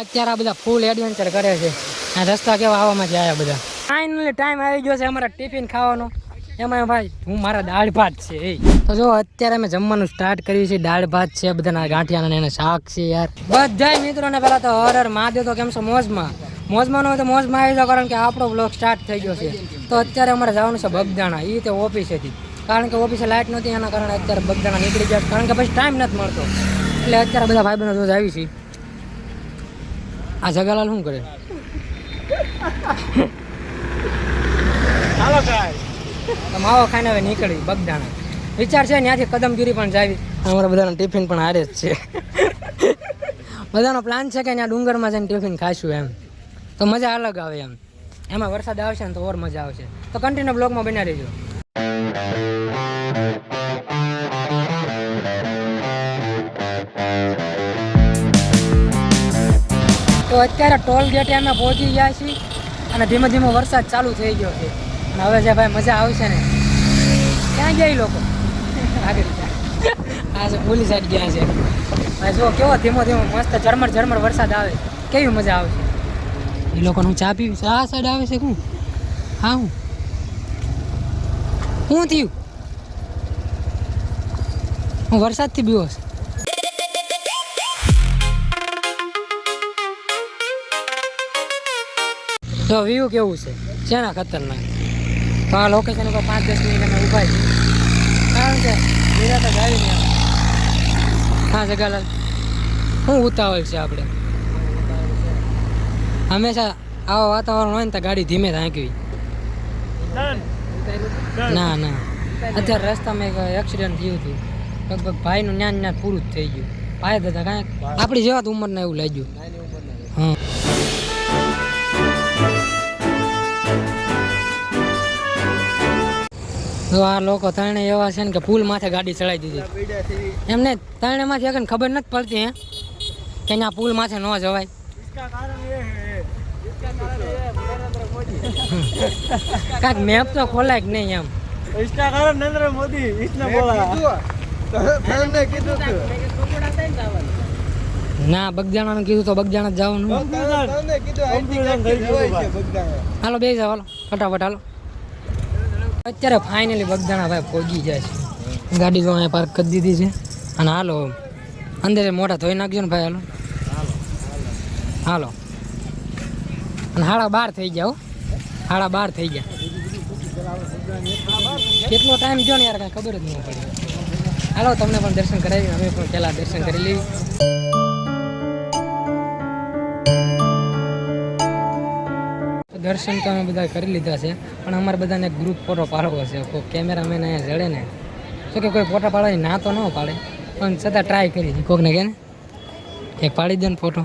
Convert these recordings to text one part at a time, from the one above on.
અત્યારે આ બધા ફૂલ એડવેન્ચર કરે છે. આ રસ્તા કેવા આવવામાં જ આવ્યા બધા. ફાઇનલી ટાઈમ આવી ગયો છે અમારા ટિફિન ખાવાનો. એમાં ભાઈ હું મારા દાળ ભાત છે એ તો જો અત્યારે અમે જમવાનું સ્ટાર્ટ કર્યું છે. દાળ ભાત છે, બધાના ગાંઠિયાના એને શાક છે યાર. બધા મિત્રોને પહેલા તો હર મહાદેવ. તો કેમ છો મોજમાં? મોજમાં ન હોય તો મોજમાં આવી જાવ, કારણ કે આપણો બ્લોગ સ્ટાર્ટ થઈ ગયો છે. તો અત્યારે અમારે જવાનું છે બગદાણા. એ તે ઓફિસેથી, કારણ કે ઓફિસે લાઇટ નહોતી, એના કારણે અત્યારે બગદાણા નીકળી ગયા, કારણ કે પછી ટાઈમ નથી મળતો. એટલે અત્યારે બધા ભાઈબંધો રોજ આવી છે. આ જગાલાલ શું કરે? માવો ખાઈને હવે નીકળી બગદાણા. વિચાર છે ત્યાંથી કદમગીરી પણ જાવી. અમારા બધાનો ટિફિન પણ હારે જ છે. બધાનો પ્લાન છે કે ત્યાં ડુંગરમાં જઈને ટિફિન ખાઈશું એમ. તો મજા અલગ આવે એમ. એમાં વરસાદ આવશે ને તો ઓર મજા આવશે. તો કન્ટિન્યુ બ્લોગમાં બન્યા રહેજો. તો અત્યારે ટોલ ગેટે અમે પહોંચી ગયા છીએ અને ધીમે ધીમે વરસાદ ચાલુ થઈ ગયો છે. અને હવે જે ભાઈ મજા આવશે ને. ક્યાં ગયા એ લોકો? આગળ આ છે પોલીસ સાઈડ ગયા છે ભાઈ. જો કેવો ધીમો ધીમો મસ્ત ઝરમર ઝરમર વરસાદ આવે, કેવી મજા આવશે. એ લોકોને હું ચા પીવી છે. આ સાઈડ આવે છે શું? હા હું થયું? હું વરસાદથી બીવો છે. તો વ્યૂ કેવું છે? શેના ખતરનાક. તો આ લોકેશન ઉપર 5-10 મિનિટ અમે ઊભા છીએ, કારણ કે નિરાતે જ આવીને. હા જગાલાલ, શું ઉતાવળ છે આપણે? હંમેશા આવા વાતાવરણ હોય ને તો ગાડી ધીમે હાંકવી. ના ના, અત્યારે રસ્તામાં એક એક્સિડન્ટ થયું હતું. લગભગ ભાઈનું ન્યાન પૂરું જ થઈ ગયું. ભાઈ દાદા કાંઈક આપણી જેવા જ ઉંમરના એવું લાગ્યું. હા તો આ લોકો ત્રણે એવા છે ને કે પુલ માથે ગાડી ચડાવી દીધી. એમને ત્રણેમાંથી આગળ ખબર નથી પડતી હે કે અહીંયા પુલ માથે ન જવાય. કાંઈક મેપ તો ખોલાય કે નહીં એમ. इसका कारण नरेंद्र मोदी इसने बोला ના બગદાણાનું કીધું તો બગદાણા જ જવાનું. હાલો બે જાવ, હાલો ફટાફટ હાલો. અત્યારે ફાઇનલી બગદાણા ભાઈ પહોંચી જાય છે. ગાડી તો અહીંયા પાર્ક કરી દીધી છે. અને હાલો અંદર મોઢા ધોઈ નાખજો ને ભાઈ. હાલો હાલો. અને 12:30 થઈ ગયા. 12:30 થઈ ગયા. કેટલો ટાઈમ થયો ને યાર કાંઈ ખબર જ નહીં પડી. હાલો તમને પણ દર્શન કરાવી. અમે પણ પહેલાં દર્શન કરી લઈએ. દર્શન તો અમે બધા કરી લીધા છે, પણ અમારે બધાને ગ્રુપ ફોટો પાડવો છે. કોઈ કેમેરામેન અહીંયા જડે ને તો કે કોઈ ફોટો પાડવાની ના તો ન પાડે, પણ છતાં ટ્રાય કરી. કોકને કે ને એક પાડી દે ને ફોટો.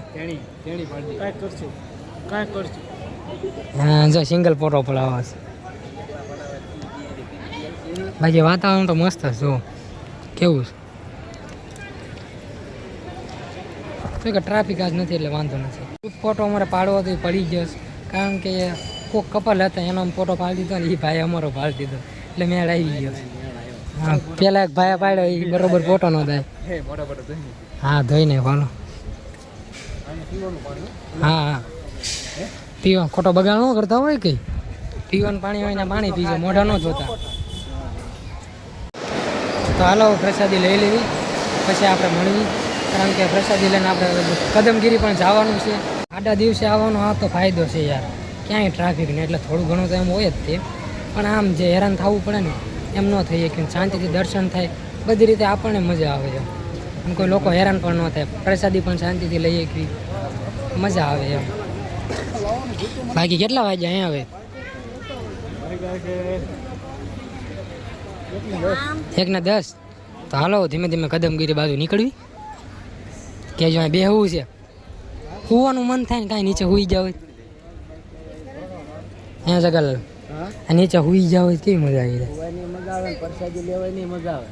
હા જો સિંગલ ફોટો પડાવવા છે. બાકી વાતાવરણ તો મસ્ત છે. જો કેવું છે કે ટ્રાફિક આજ નથી એટલે વાંધો નથી. ફોટો અમારે પાડવો તો પડી જશે, કારણ કે કોઈક કપલ હતા એનો ફોટો પાડી દીધો ને એ ભાઈ અમારો પાડી દીધો એટલે મેળ આવી ગયો. હા પેલા એક ભાઈ પાડ્યો એ બરોબર ફોટો ન થાય. હા ધોઈને ભાલો. હા હા પીવા ખોટો બગાડ ન કરતા હોય કઈ. પીવાનું પાણી હોય ને પાણી પીજો, મોઢા ન જોતા. તો હાલો પ્રસાદી લઈ લેવી, પછી આપણે મળવી. કારણ કે પ્રસાદી લઈને આપણે કદમગીરી પણ જવાનું છે. આડા દિવસે આવવાનો આ તો ફાયદો છે યાર, ક્યાંય ટ્રાફિક ને એટલે થોડું ઘણું તો એમ હોય જ તે. પણ આમ જે હેરાન થવું પડે ને એમ ન થઈએ કે શાંતિથી દર્શન થાય. બધી રીતે આપણને મજા આવે એમ. એમ કોઈ લોકો હેરાન પણ ન થાય. પ્રસાદી પણ શાંતિથી લઈએ કે મજા આવે એમ. બાકી કેટલા વાગ્યા અહીંયા આવે? 1:10. તો હાલો ધીમે ધીમે કદમગીરી બાજુ નીકળવી. કે જો અહીં બેહવું છે, સુવાનું મન થાય ને કાંઈ નીચે સુઈ જાવ. અહીંયા જગાલાલ નીચે સુઈ જાવ કેવી મજા આવી જાય. પ્રસાદી લેવાની મજા આવે.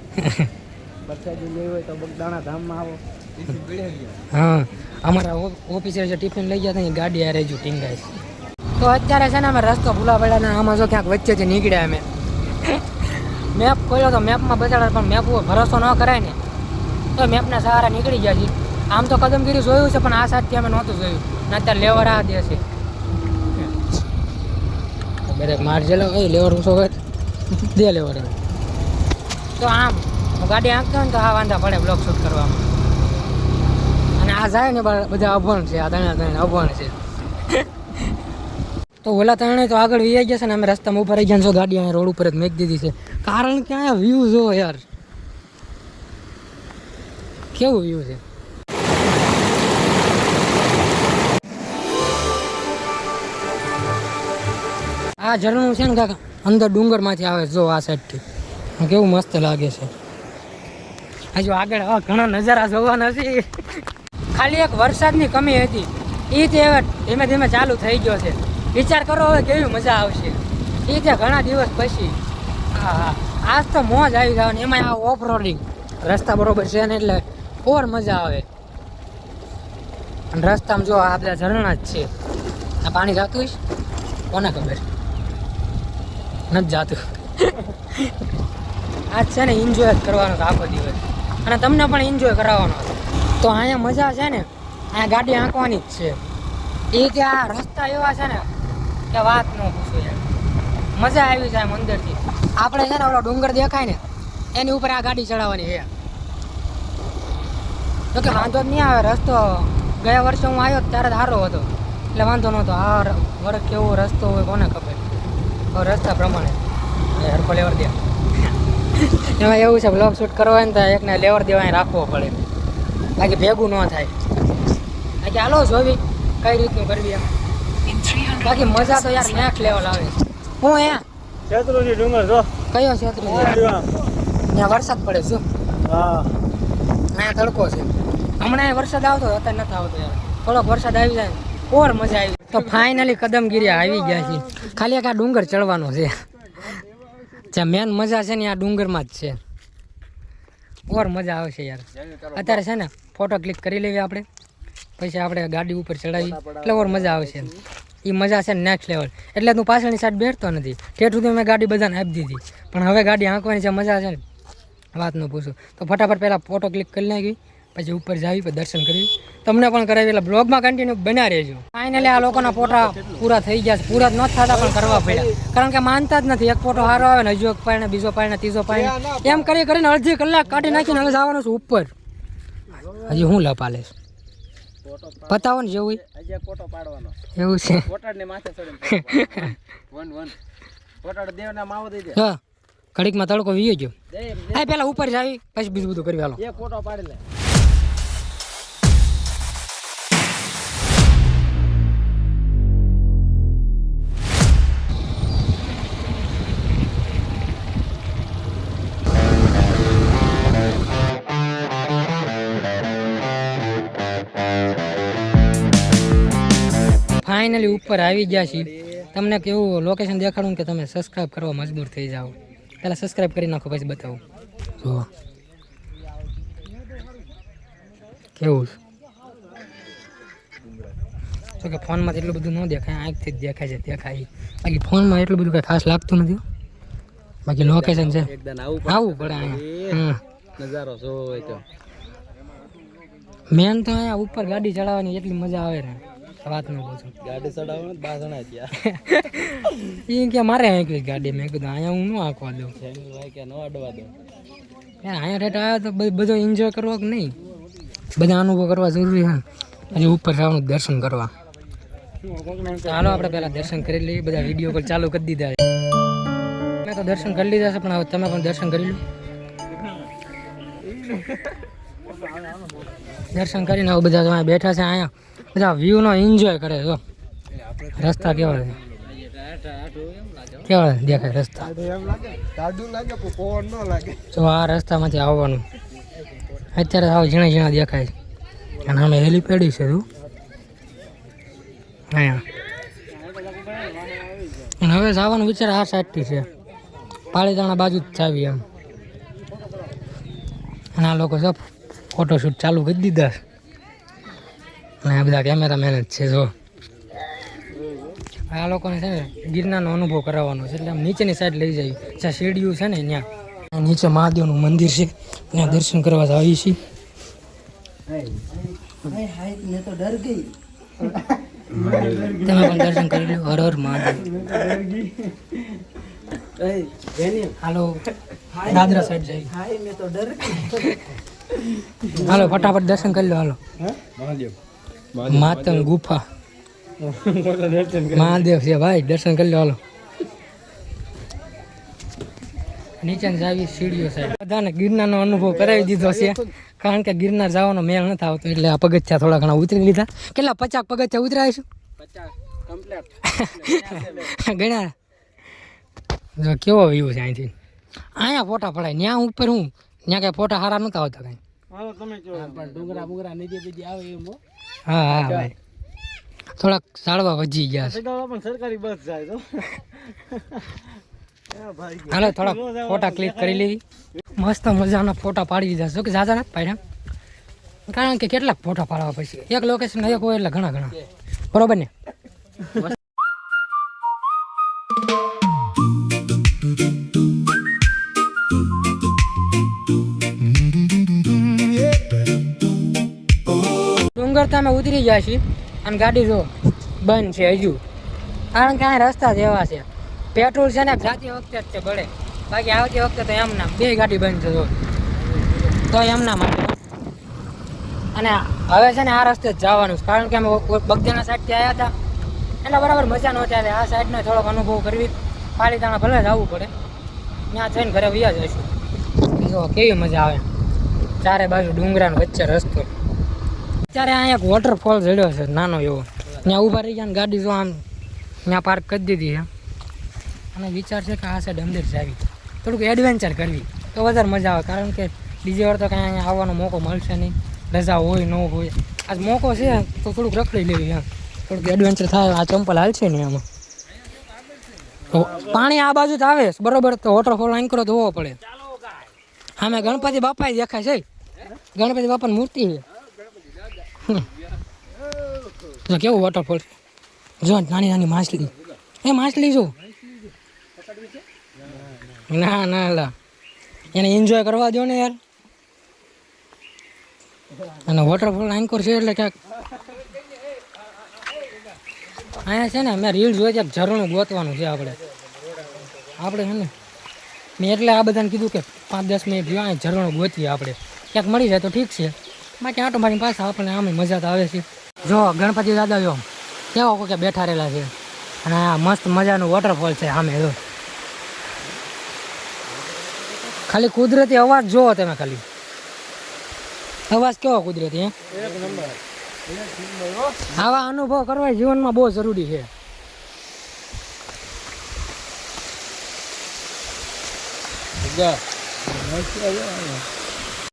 પ્રસાદી લેવી હોય તો બગદાણા ધામમાં આવો. હા અમારા ઓફિસર જે ટિફિન લઈ ગયા હતા એ ગાડી આ રેજુ ટીંગાઈ. તો અત્યારે છે ને અમે રસ્તો ભૂલા પડ્યા ને આમાં જો ક્યાંક વચ્ચેથી નીકળ્યા અમે. મેપ ખોલ્યો તો મેપમાં બતાડે, પણ મેપ ઉપર ભરોસો ન કરાય ને તો મેપના સહારા નીકળી ગયા છીએ. આમ તો કદમગીરી જોયું છે પણ આ સાઈડથી અમે નહોતું જોયું ને અત્યારે લેવર આ દે છે દરેક મારજેલો એ લેવર ઊંચો કર દે લેવર તો આમ હું ગાડી આંકતો ને તો આ વાંધા પડે બ્લોગ શૂટ કરવામાં અને આ જાય ને બધા અભણ છે આ ત્રણે અભણ છે તો ઓલા ત્રણે તો આગળ વી ગયા છે ને અમે રસ્તામાં ઉપર આવી ગયા છો ગાડી અહીંયા રોડ ઉપર જ મેક દીધી છે કારણ કે અહીંયા વ્યૂ જો યાર કેવું વ્યૂ છે આ ઝરણું છે ને કાકા અંદર ડુંગરમાંથી આવે જો આ સાઈડથી કેવું મસ્ત લાગે છે હજુ આગળ ઘણા નજારા જોવાના છે ખાલી એક વરસાદની કમી હતી એ તે હવે ધીમે ધીમે ચાલુ થઈ ગયો છે વિચાર કરો હવે કેવી મજા આવશે એ તે ઘણા દિવસ પછી હા આજ તો મોજ આવી જવાની એમાં આ ઓફ રોડિંગ રસ્તા બરોબર છે ને એટલે ઓર મજા આવે અને રસ્તામાં જો આ બધા ઝરણા જ છે આ પાણી જતું હોય કોને ખબર નથી જાતું આજ છે ને એન્જોય જ કરવાનો આખો દિવસ અને તમને પણ એન્જોય કરાવવાનો તો અહીંયા મજા છે ને અહીંયા ગાડી આંકવાની જ છે એ ત્યાં રસ્તા એવા છે ને કે વાત ન પૂછો યાર મજા આવી જાય અંદરથી આપણે છે ને ઓલો ડુંગર દેખાય ને એની ઉપર આ ગાડી ચડાવવાની છે તો કે વાંધો જ નહીં આવે રસ્તો ગયા વર્ષે હું આવ્યો ત્યારે જ સારો હતો એટલે વાંધો નહોતો આ વર્ષ કેવો રસ્તો હોય કોને ખબર રસ્તા પ્રમાણે હરકો લેવર દે એમાં એવું છે બ્લોગ શૂટ કરવા હોય ને તો એકને લેવર દેવાય રાખવો પડે બાકી ભેગું ન થાય બાકી હાલો જોવી કઈ રીતનું કરવી એમ બાકી મજા તો યાર નેક્સ્ટ લેવલ આવે હું અહીંયા શેત્રુજી ડુંગર જો કયો શેત્રુજી ત્યાં વરસાદ પડે શું અહીંયા તડકો છે હમણાં વરસાદ આવતો અત્યારે નથી આવતો યાર થોડોક વરસાદ આવી જાય ઓર મજા આવી તો ફાઇનલી કદમગીરી આવી ગયા છે ખાલી એક આ ડુંગર ચડવાનો છે જ્યાં મેન મજા છે ને આ ડુંગરમાં જ છે ઓર મજા આવશે યાર અત્યારે છે ને ફોટો ક્લિક કરી લેવી આપણે પછી આપણે ગાડી ઉપર ચડાવી એટલે ઓર મજા આવશે એ મજા છે નેક્સ્ટ લેવલ એટલે તું પાછળની સાઈડ બેઠતો નથી ઠેઠ સુધી મેં ગાડી બધાને આપી દીધી પણ હવે ગાડી આંકવાની જે મજા છે ને વાત ન પૂછું તો ફટાફટ પહેલાં ફોટો ક્લિક કરી નાખી પછી ઉપર જાવી પછી દર્શન કરવી તમને પણ કરાવી એટલે બ્લોગમાં કન્ટિન્યુ બના રહેજો ફાઇનલી આ લોકોના ફોટા પૂરા થઈ ગયા છે પૂરા જ ન થતા પણ કરવા પડ્યા કારણ કે માનતા જ નથી એક ફોટો સારો આવે ને હજુ એક પાડીને બીજો પાડીને ત્રીજો પાડીને એમ કરીને અડધી કલાક કાઢી નાખીને હવે જવાનું છે ઉપર હજી હું લપાલે બતાવો ને જેવું ફોટો પાડવાનો એવું છે ફોટાડને માથે ચડીને ફોટાડ દેવના માવો દઈ દે હા ઘડીકમાં તડકો વીયો ગયો હા પેલા ઉપર જાવી પછી બીજું બધું કરી હાલો એક ફોટો પાડી લે ફાઇનલી ઉપર આવી ગયા છીએ તમને કેવું લોકેશન દેખાડું કે તમે સબસ્ક્રાઈબ કરવા મજબૂર થઈ જાઓ પહેલાં સબસ્ક્રાઈબ કરી નાખો પછી બતાવું જુઓ કેવું જો કે ફોનમાં એટલું બધું ન દેખાય આંખથી જ દેખાય છે દેખાય બાકી ફોનમાં એટલું બધું કંઈ ખાસ લાગતું નથી બાકી લોકેશન છે આવવું પડે અહીંયા નજારો જોવો તો મેન તો અહીંયા ઉપર ગાડી ચડાવવાની એટલી મજા આવે ને વાત ન પૂછું ગાડી ચડાવવાનો 12 જણા ગયા એ કે મારે આંકવી ગાડી મેં કીધું અહીંયા હું ન આંકવા દઉં ભાઈ કે ન અડવા દો યાર અહીંયા રેટ આવ્યો તો બધો એન્જોય કરવો કે નહીં બધા અનુભવ કરવા જરૂરી છે હજી ઉપર જવાનું દર્શન કરવા ચાલો આપણે પહેલાં દર્શન કરી લઈએ બધા વિડીયો કોલ ચાલુ કરી દીધા મેં તો દર્શન કરી લીધા છે પણ હવે તમે પણ દર્શન કરી લો દર્શન કરીને હવે બધા અહીંયા બેઠા છે અહીંયા બધા વ્યૂનો એન્જોય કરે જો રસ્તા કેવા છે કેવા દેખાય રસ્તા જો આ રસ્તામાંથી આવવાનું અત્યારે સાવ ઝીણા ઝીણા દેખાય છે અને અમે હેલીપેડી છે તું અહીંયા અને હવે જવાનું વિચાર આ સાઈડથી છે પાલીતાણા બાજુ જ ચાવી એમ અને આ લોકો સબ ફોટોશૂટ ચાલુ કરી દીધા અને આ બધા કેમેરામેન જ છે જો આ લોકોને છે ને ગિરનારનો અનુભવ કરાવવાનો છે એટલે આમ નીચેની સાઈડ લઈ જાય જ્યાં શેરડીયું છે ને ત્યાં નીચે મહાદેવનું મંદિર છે ત્યાં દર્શન કરવા જ આવી છીએ हाय हाय मैं तो डर गई તમે પણ દર્શન કરી લો. હર હર મહાદેવ. હાલો દાદરા સાઈડ જઈ. हाय मैं तो डर गई હાલો ફટાફટ દર્શન કરી લો. હાલો માતંગ ગુફા મહાદેવ છે ભાઈ. દર્શન કરી લો. હાલો નીચે જાવી સીડીઓ સાહેબ. બધાને ગિરનારનો અનુભવ કરાવી દીધો છે, કારણ કે ગિરનાર જવાનો મેળ નથી આવતો એટલે આ પગથિયા થોડા ઘણા ઉતરી લીધા. કેટલા 50 પગથિયા ઉતરાઈશું? 50 ગણ્યા. જો કેવો વ્યૂ છે અહીંથી. અહીંયા ફોટા પડાય. ત્યાં ઉપર હું ત્યાં કઈ ફોટા સારા નતા આવતા કઈ. ડુંગરા બુગરા નીચે બીજી આવે એમ હા હા ભાઈ થોડાક સાળવા વજી ગયા છે. પણ સરકારી બસ જાય તો હાલો થોડાક ફોટા ક્લિક કરી લીધી. મસ્ત મજાના ફોટા પાડી દીધા. જો કે જાજા નથી પાડ્યા, કારણ કે કેટલાક ફોટા પાડવા પછી એક લોકેશન એક હોય એટલે ઘણા ઘણા. બરોબર ને? ડુંગર તમે ઉતરી ગયા છીએ અને ગાડી જો બંધ છે હજુ, કારણ કે આ રસ્તા જ એવા છે. પેટ્રોલ છે ને જાતી વખતે જ છે બળે, બાકી આવતી વખતે તો એમ ના બે ગાડી બંધ છે તો એમ ના માટે. અને હવે છે ને આ રસ્તે જ જવાનું છે, કારણ કે અમે બગદાણા સાઈડથી આવ્યા હતા એટલે બરાબર મજા નહોતી આવે. આ સાઈડનો થોડોક અનુભવ કરવી. પાલીતાણા ભલે જવું પડે, ત્યાં થઈને ઘરે વ્યા જઈશું. જો કેવી મજા આવે, ચારે બાજુ ડુંગરાનો વચ્ચે રસ્તો. અત્યારે અહીંયા એક વોટરફોલ જડ્યો છે નાનો એવો, ત્યાં ઊભા રહી ગયા ને ગાડી જો આમ ત્યાં પાર્ક કરી દીધી છે. અને વિચાર છે કે આ સાઈડ અંદર જાવી, થોડુંક એડવેન્ચર કરવી તો વધારે મજા આવે, કારણ કે બીજી વાર તો કાંઈ અહીંયા આવવાનો મોકો મળશે નહીં, રજા હોય ન હોય. આજ મોકો છે તો થોડુંક રખડી લેવી, એમ થોડુંક એડવેન્ચર થાય. આ ચંપલ હાલશે ને આમાં. તો પાણી આ બાજુ જ આવે બરોબર, તો વોટરફોલ આંકરો તો હોવો પડે. સામે ગણપતિ બાપા દેખાય છે, ગણપતિ બાપાની મૂર્તિ છે. જો કેવું વોટરફોલ જો, નાની નાની માછલી. એ માછલી જો ના ના લા એને એન્જોય કરવા દો ને યાર. અને વોટરફોલ આંકોર છે એટલે ક્યાંક અહીંયા છે ને મેં રીલ જોઈ છે, ઝરણું ગોતવાનું છે આપણે છે ને. મેં એટલે આ બધાને કીધું કે 5-10 મિનિટ જો અહીં ઝરણું ગોતીએ આપણે, ક્યાંક મળી જાય તો ઠીક છે, બાકી આટો મારી પાસે આપણને આમે મજા તો આવે છે. જો ગણપતિ દાદા જો કેવો કે બેઠા રહેલા છે, અને આ મસ્ત મજાનું વોટરફોલ છે સામે. જો ખાલી કુદરતી અવાજ જોવો તમે, ખાલી અવાજ કેવો કુદરતી. આવા અનુભવ કરવા જીવનમાં બહુ જરૂરી છે.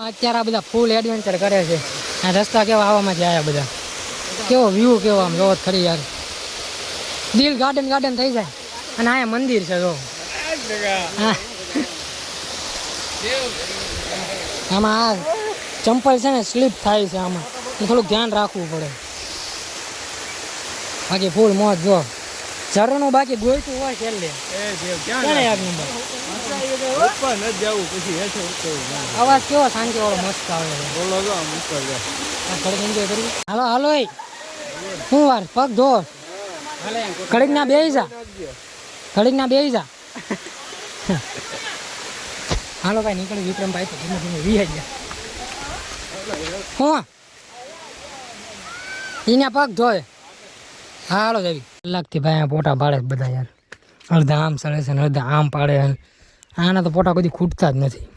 અત્યારે આ બધા ફૂલ એડવેન્ચર કરે છે. આ રસ્તા કેવા આવામાંથી આવ્યા બધા, કેવો વ્યૂ કેવો આમ જોવો ખરી યાર, દિલ ગાર્ડન ગાર્ડન થઈ જાય. અને અહીંયા મંદિર છે જો, આમાં આ ચંપલ છે ને સ્લીપ થાય છે, આમાં થોડુંક ધ્યાન રાખવું પડે. બાકી ફૂલ મોજ જો, ઝરણું બાકી ગોઈતું હોય છેલ્લે એક નંબર. અવાજ કેવો શાંતિ વાળો મસ્ત આવે છે. એન્જોય કરવી. હાલો હાલો શું વાર પગ ધો, ઘડીક ના બેસી જા, ઘડીક ના બેસી જા. હાલો ભાઈ નીકળી, વિક્રમભાઈ તો ધીમે ધીમે વી ગયા. હું એના પગ ધોય. હા હાલો જાવી. કલાકથી ભાઈ આ ફોટા પાડે બધા યાર, અડધા આમ સડે છે ને અડધા આમ પાડે. આના તો ફોટા કદી ખૂટતા જ નથી.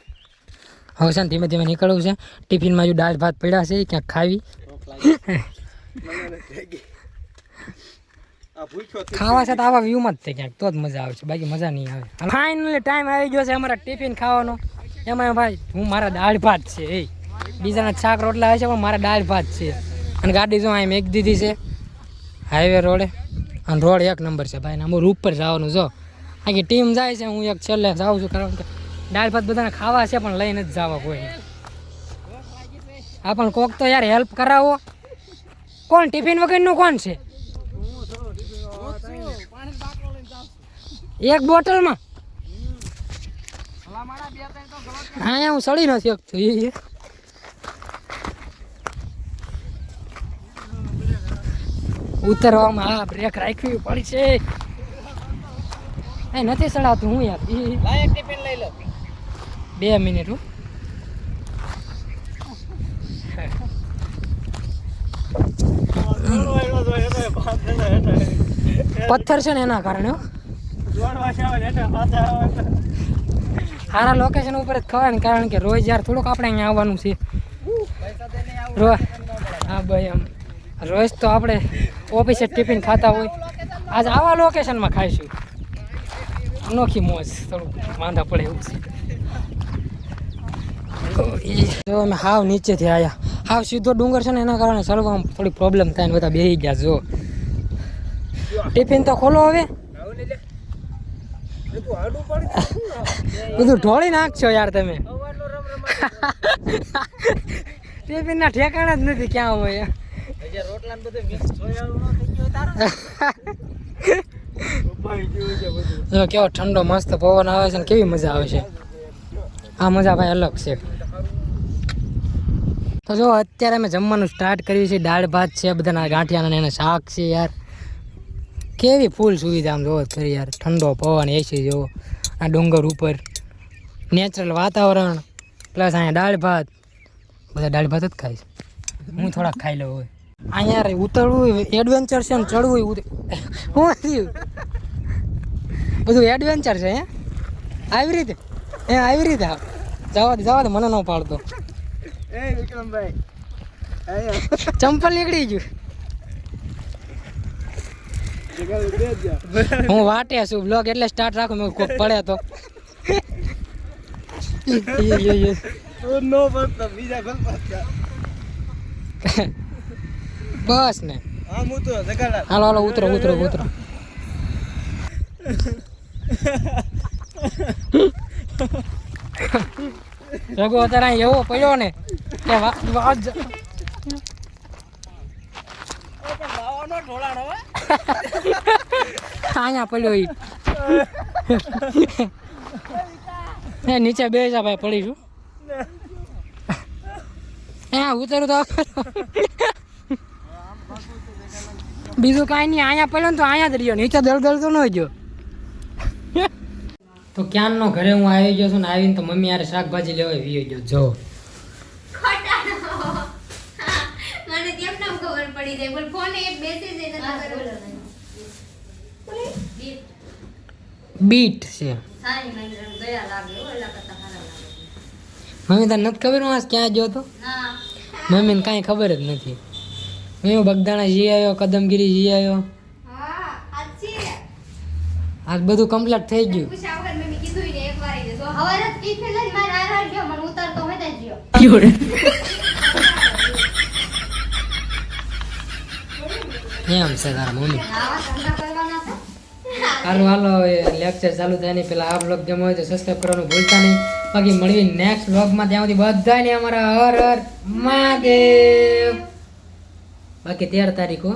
હવે છે ને ધીમે ધીમે નીકળવું છે. ટિફિનમાં જો દાળ ભાત પડ્યા છે ક્યાંક ખાવી. ખાવા છે તો આવા વ્યૂમાં જ થાય ક્યાંક તો જ મજા આવે છે, બાકી મજા નહીં આવે. ફાઇનલી ટાઈમ આવી ગયો છે અમારા ટિફિન ખાવાનો. એમાં ભાઈ હું મારા દાળ ભાત છે, એ બીજાના શાક રોટલા આવે છે પણ મારા દાળ ભાત છે. અને ગાડી જો અહીં મેક દીધી છે હાઈવે રોડે, અને રોડ એક નંબર છે ભાઈ. અમારું ઉપર જવાનું જો, આખી ટીમ જાય છે, હું એક છેલ્લે જાઉં છું, કારણ કે દાળ ભાત બધાને ખાવા છે પણ લઈને જ જવા કોઈ. આ પણ કોક તો યાર હેલ્પ કરાવો. કોણ ટિફિન વગરનું કોણ છે? એક બોટલમાં અહીંયા હું સડી નથી શકતો. ઉતરવામાં આ બ્રેક રાખવી પડશે. એ નથી ચડાવતું હું યાર. લાયક ટિફિન લઈ લો. 2 મિનિટ હું. પથ્થર છે ને એના કારણે હો. સારા લોકેશન ઉપર જ ખવાય ને, કારણ કે રોજ યાર થોડુંક આપણે અહીંયા આવવાનું છે. હા ભાઈ એમ રોજ તો આપણે ઓફિસે ટિફિન ખાતા હોય, આજ આવા લોકેશનમાં ખાઈશું. અનોખી મોજ, થોડુંક વાંધા પડે એવું છે. જો અમે હાવ નીચેથી આવ્યા, હાવ સીધો ડુંગર છે ને એના કારણે ચડવામાં થોડી પ્રોબ્લેમ થાય ને બધા બેસી ગયા. જો ટિફિન તો ખોલો હવે, બધું ઢોળી નાખશો યાર તમે. ટિફિન ના ઠેકાણા જ નથી ક્યાં હોય. જો કેવો ઠંડો મસ્ત પવન આવે છે ને કેવી મજા આવે છે. આ મજા ભાઈ અલગ છે. તો જો અત્યારે અમે જમવાનું સ્ટાર્ટ કર્યું છે. દાળ ભાત છે, બધાના ગાંઠિયાના એના શાક છે. યાર કેવી ફૂલ સુવિધા આમ જોવો ખરી યાર. ઠંડો પવન, એસી જેવો, આ ડુંગર ઉપર નેચરલ વાતાવરણ, પ્લસ અહીંયા દાળ ભાત. બધા દાળ ભાત જ ખાય છે. હું થોડાક ખાઈ લઉં હોય. અહીંયા ઉતરવું એડવેન્ચર છે ને ચડવું શું થયું બધું એડવેન્ચર છે. આવી રીતે આવી રીતે જવા દે મને ન પાડતો. ચંપલ નીકળી ગયું. હું વાટે છું બ્લોગ એટલે સ્ટાર્ટ રાખું મેં કોક પડે તો. બસ ને હાલો હાલો ઉતરો. રઘુ અત્યારે અહીં એવો પડ્યો ને કે અહીંયા પડ્યો એ નીચે બે જા ભાઈ પડીશું. ઉતરું તો બીજું કાંઈ નહીં. અહીંયા પડ્યો ને તો અહીંયા જ રહ્યો, નીચે દળ તો ન ગયો. તો ક્યાંનો ઘરે હું આવી ગયો છું ને આવીને તો મમ્મી યાર શાકભાજી લેવા વી ગયો. જો મને કેમ નામ ખબર પડી જાય પણ ફોન એક બેસી જાય તો બીટ છે. સારી મને ગયા લાગે ઓલા કરતા સારા લાગે. મમ્મી તને નથી ખબર હું આજ ક્યાં ગયો હતો? ના મમ્મીને કાંઈ ખબર જ નથી. હું બગદાણા જઈ આવ્યો, કદમગીરી જઈ આવ્યો. હા આજી આજ બધું કમ્પ્લીટ થઈ ગયું. પૂછા વગર મેં કીધું ને એક વાર જો હવારે ટિફિન લઈને માર આરાર ગયો મને ઉતરતો હોય જ ગયો. એમ છે તારા મમ્મી. આવા ધંધા કરવાના છે. હાલો લેક્ચર ચાલુ થાય નહીં પેલા આ બ્લોગ ગમ્યો હોય તો સબસ્ક્રાઈબ કરવાનું ભૂલતા નહીં. બાકી મળવી નેક્સ્ટ બ્લોગમાં. ત્યાં સુધી બધાને અમારા હર હર મહાદેવ. બાકી 13 તારીખ હો.